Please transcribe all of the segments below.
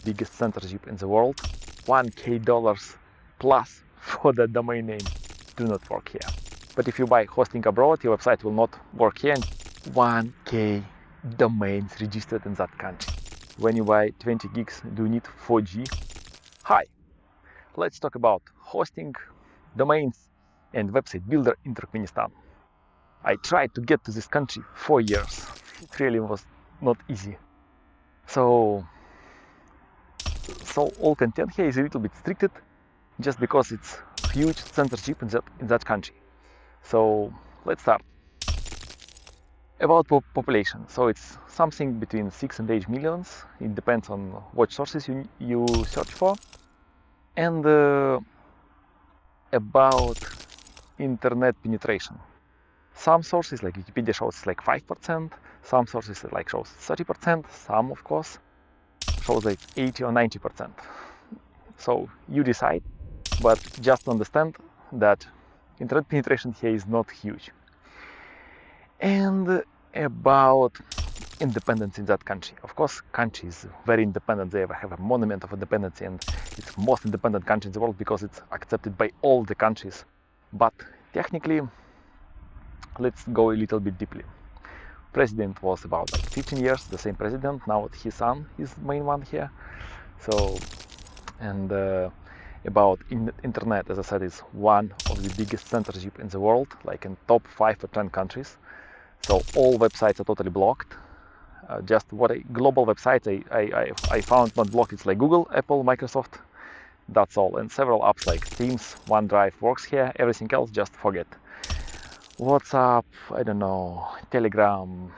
biggest censorship in the world. $1K plus for the domain name do not work here. But if you buy hosting abroad, your website will not work here. 1K domains registered in that country. When you buy 20 gigs, do you need 4G? Hi, let's talk about hosting, domains, and website builder in Turkmenistan. I tried to get to this country for years. It really was not easy. So all content here is a little bit restricted just because it's huge censorship in that country. So let's start. About population, so it's something between 6 and 8 millions. It depends on what sources you search for. And about internet penetration. Some sources like Wikipedia shows it's like 5%, some sources like shows 30%, some of course shows like 80 or 90%. So you decide, but just understand that internet penetration here is not huge. And about independence in that country. Of course, country is very independent. They have a monument of independence, and it's the most independent country in the world because it's accepted by all the countries. But technically, let's go a little bit deeply. President was about like 15 years, the same president. Now his son is the main one here. So, and about internet, as I said, is one of the biggest censorship in the world, like in top 5 or 10 countries. So all websites are totally blocked. Just global websites I found not blocked. It's like Google, Apple, Microsoft. That's all. And several apps like Teams, OneDrive works here. Everything else, just forget. WhatsApp, I don't know, Telegram,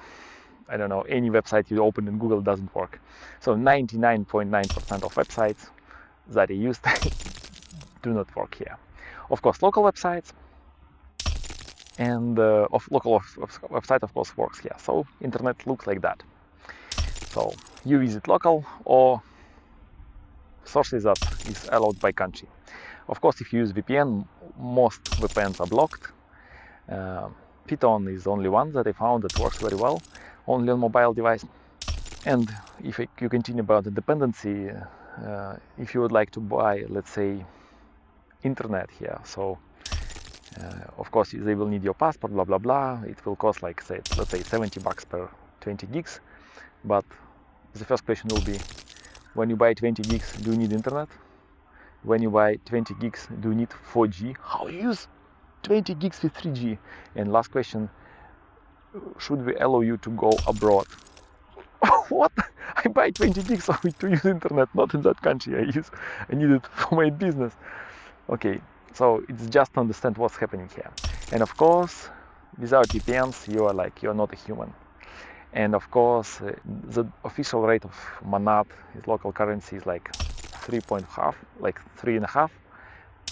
I don't know, any website you open in Google doesn't work. So 99.9% of websites that I used do not work here. Of course, local websites and local website of course works here. So internet looks like that. So you visit local or sources that is allowed by country. Of course, if you use VPN, most VPNs are blocked. Python is the only one that I found that works very well, only on mobile device. And if you continue about the dependency, if you would like to buy, let's say, internet here, so of course they will need your passport, blah blah blah. It will cost like let's say $70 per 20 gigs. But the first question will be, when you buy 20 gigs, do you need internet? When you buy 20 gigs, do you need 4G? How you use 20 gigs with 3G? And last question, should we allow you to go abroad? What? I buy 20 gigs to use internet, not in that country. I need it for my business. Okay, so it's just to understand what's happening here. And of course, without VPNs, you're not a human. And of course, the official rate of manat, his local currency, is like 3.5, like 3.5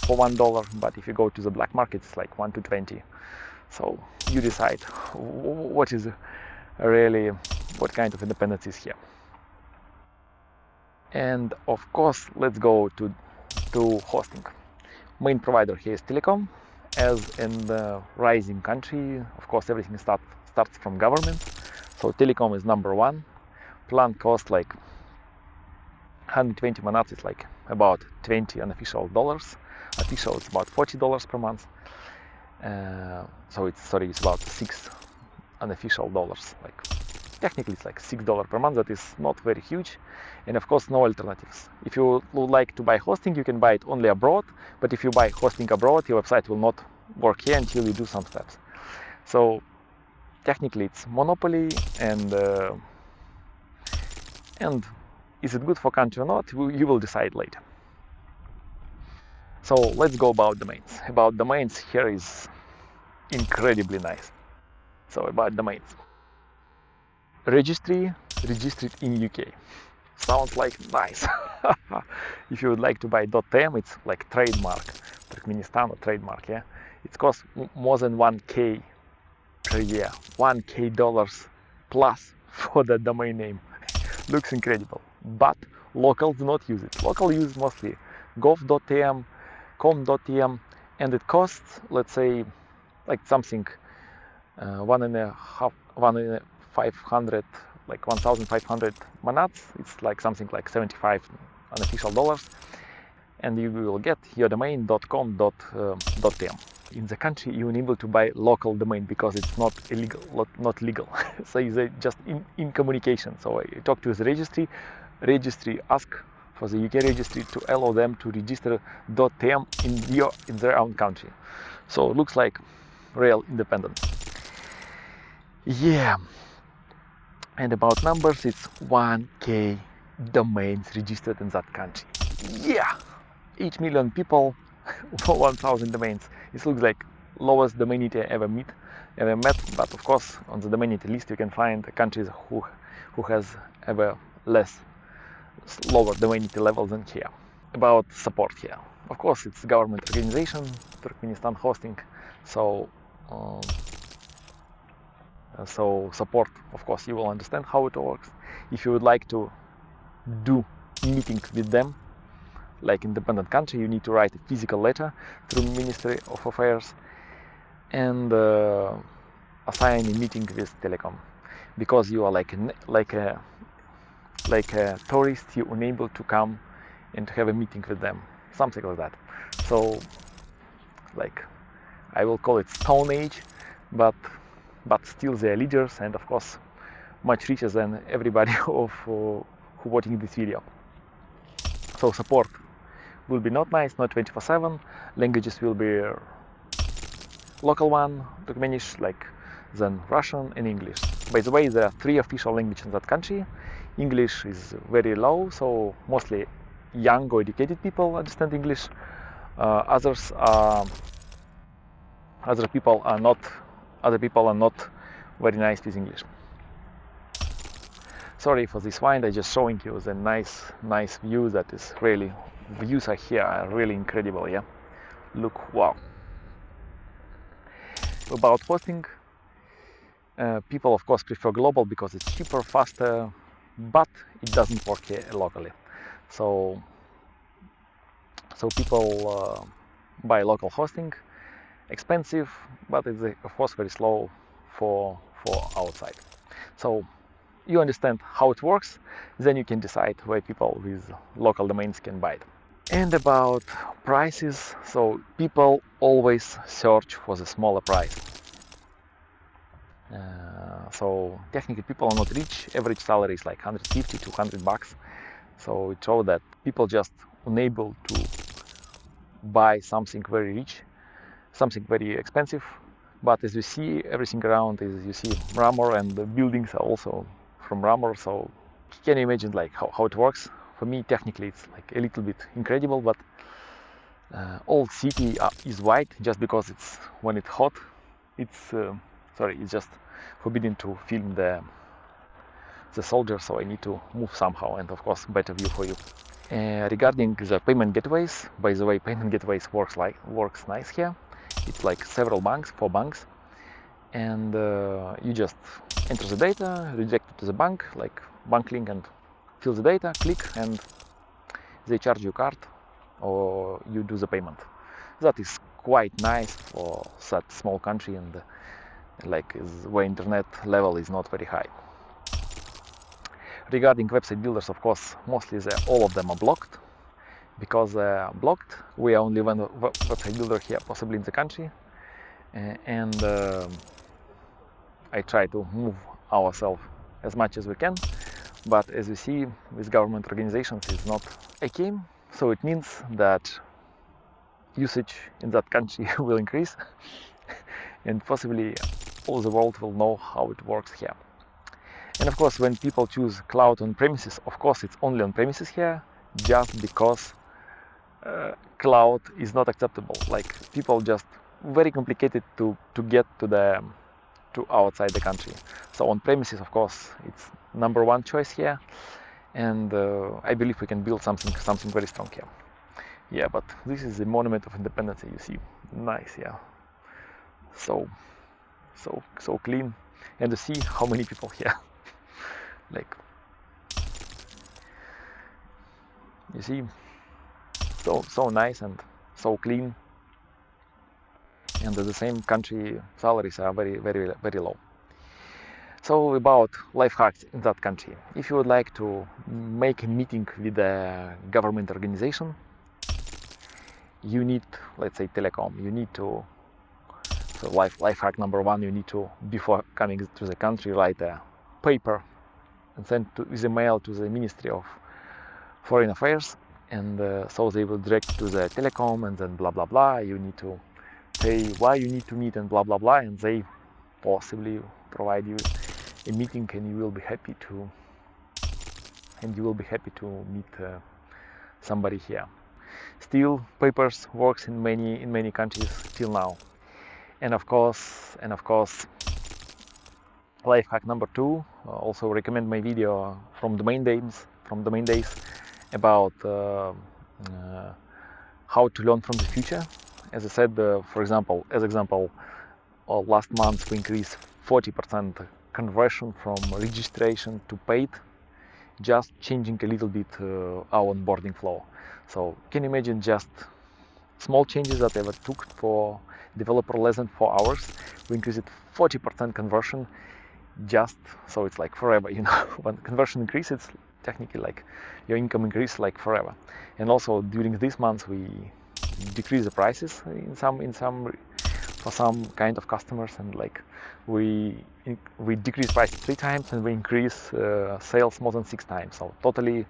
for $1. But if you go to the black market, it's like 1 to 20. So you decide what is really, what kind of independence is here. And of course, let's go to hosting. Main provider here is Telecom. As in the rising country, of course, everything starts from government. So Telecom is number one. Plan cost like 120 manats is like about 20 unofficial dollars. Official it's about $40 per month. So it's about 6 unofficial dollars. Like technically it's like $6 per month. That is not very huge. And of course, no alternatives. If you would like to buy hosting, you can buy it only abroad. But if you buy hosting abroad, your website will not work here until you do some steps. So technically it's monopoly, and is it good for country or not, you will decide later. So let's go about domains. About domains, here is incredibly nice. So about domains. Registry, registered in UK. Sounds like nice. If you would like to buy .tm, it's like trademark, Turkmenistan or trademark, yeah. It costs more than 1K per year, $1K plus for the domain name. Looks incredible, but locals do not use it. Local use mostly gov.tm, com.tm, and it costs, let's say, like something $1,500 like 1,500 manats. It's like something like 75 unofficial dollars, and you will get your domain .com.tm. In the country, you're unable to buy local domain because it's not illegal, not legal. So it's just in communication. So I talked to the registry. Registry asked for the UK registry to allow them to register .tm in their own country. So it looks like real independence. Yeah. And about numbers, it's 1K domains registered in that country. Yeah, 8 million people for 1,000 domains. It looks like lowest Domainity I ever met. But of course, on the Domainity list, you can find countries who has ever lower Domainity level than here. About support here, of course, it's government organization, Turkmenistan hosting, so support, of course, you will understand how it works. If you would like to do meeting with them, like independent country, you need to write a physical letter through Ministry of Affairs and assign a meeting with Telecom, because you are like a tourist, you're unable to come and have a meeting with them, something like that. So, like, I will call it Stone Age, but still they are leaders, and of course much richer than everybody who watching this video. So support will be not nice, not 24/7. Languages will be local one, Turkmenish, like, then Russian and English. By the way, there are 3 official languages in that country. English is very low, so mostly young or educated people understand English. Other people are not very nice with English. Sorry for this wind. I just showing you the nice view. That is really, views are here are really incredible. Yeah, look, wow. About hosting, people of course prefer global because it's cheaper, faster, but it doesn't work here locally. So people buy local hosting, expensive, but it's of course very slow for outside. So you understand how it works, then you can decide where people with local domains can buy it. And about prices, so people always search for the smaller price. So technically people are not rich. Average salary is like 150 to 100 bucks. So it shows that people just unable to buy something very rich, something very expensive. But as you see, everything around is, you see mramor, and the buildings are also from mramor. So can you imagine like how it works? For me, technically, it's like a little bit incredible. But old city is white just because it's when it's hot. It's just forbidden to film the soldiers, so I need to move somehow, and of course better view for you. Regarding the payment gateways, by the way, payment gateways works nice here. It's like several banks, 4 banks, and you just enter the data, redirect it to the bank, like bank link, and fill the data, click, and they charge you card or you do the payment. That is quite nice for such small country, and like where internet level is not very high. Regarding website builders, of course, mostly all of them are blocked. Because they are blocked, we are only one website builder here, possibly in the country, and I try to move ourselves as much as we can. But as you see, with government organizations, it's not okay. So it means that usage in that country will increase, and possibly all the world will know how it works here. And of course, when people choose cloud on premises, of course it's only on premises here, just because cloud is not acceptable. Like, people just very complicated to get to outside the country. So on premises, of course, it's #1 choice here, and I believe we can build something very strong here. Yeah, but this is the monument of independence. You see, nice, yeah. So clean, and to see how many people here. Like, you see, so nice and so clean, and at the same country salaries are very low. So about life hacks in that country. If you would like to make a meeting with a government organization, you need, let's say, telecom. You need to, so life hack number one, you need to, before coming to the country, write a paper and send with a mail to the Ministry of Foreign Affairs, and so they will direct to the telecom, and then blah blah blah. You need to say why you need to meet and blah blah blah, and they possibly provide you a meeting, and you will be happy to meet somebody here. Still, papers works in many countries till now. And of course, life hack number two. Also recommend my video from DomainDays about how to learn from the future. As I said, for example, last month we increased 40% conversion from registration to paid, just changing a little bit our onboarding flow. So can you imagine just small changes that ever took for developer less than 4 hours? We increased 40% conversion, just so it's like forever, you know. When conversion increases, technically like your income increases like forever. And also during this month we decrease the prices for some kind of customers, and like we decrease prices 3 times and we increase sales more than 6 times. So totally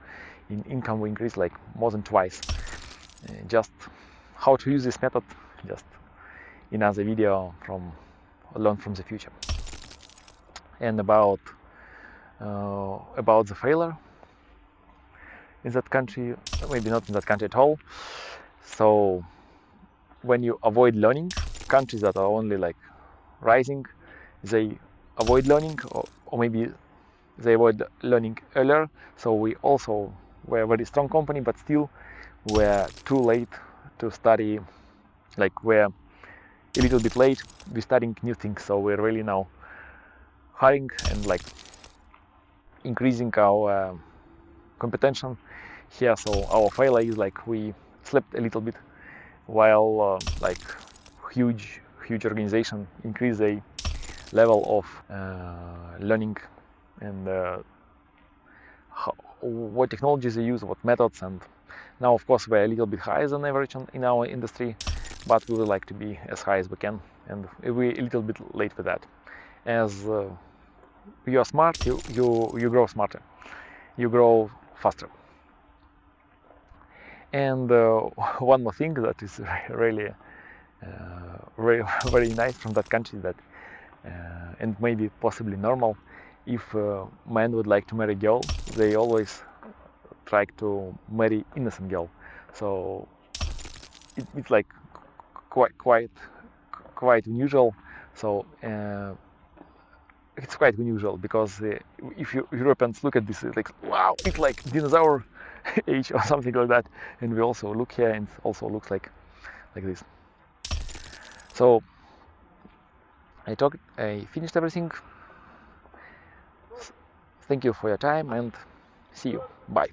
in income we increase like more than twice. Just how to use this method, just in another video from Learn from the Future. And about the failure in that country, maybe not in that country at all. So when you avoid learning, countries that are only like rising, they avoid learning, or maybe they avoid learning earlier. So we also were a very strong company, but still we're too late to study. Like we're a little bit late with studying new things. So we're really now hiring and like increasing our competition here. So our failure is like we slept a little bit, while like huge organization increase the level of learning and what technologies they use, what methods. And now of course we're a little bit higher than average in our industry, but we would like to be as high as we can, and we're a little bit late for that. As you are smart, you grow smarter, you grow faster. And one more thing that is really very nice from that country, that and maybe possibly normal, if man would like to marry a girl, they always try to marry innocent girl. So it's like quite unusual. So it's quite unusual, because if you Europeans look at this, it's like, wow, it's like dinosaur age or something like that, and we also look here and it also looks like this. So I finished everything. Thank you for your time, and see you. Bye.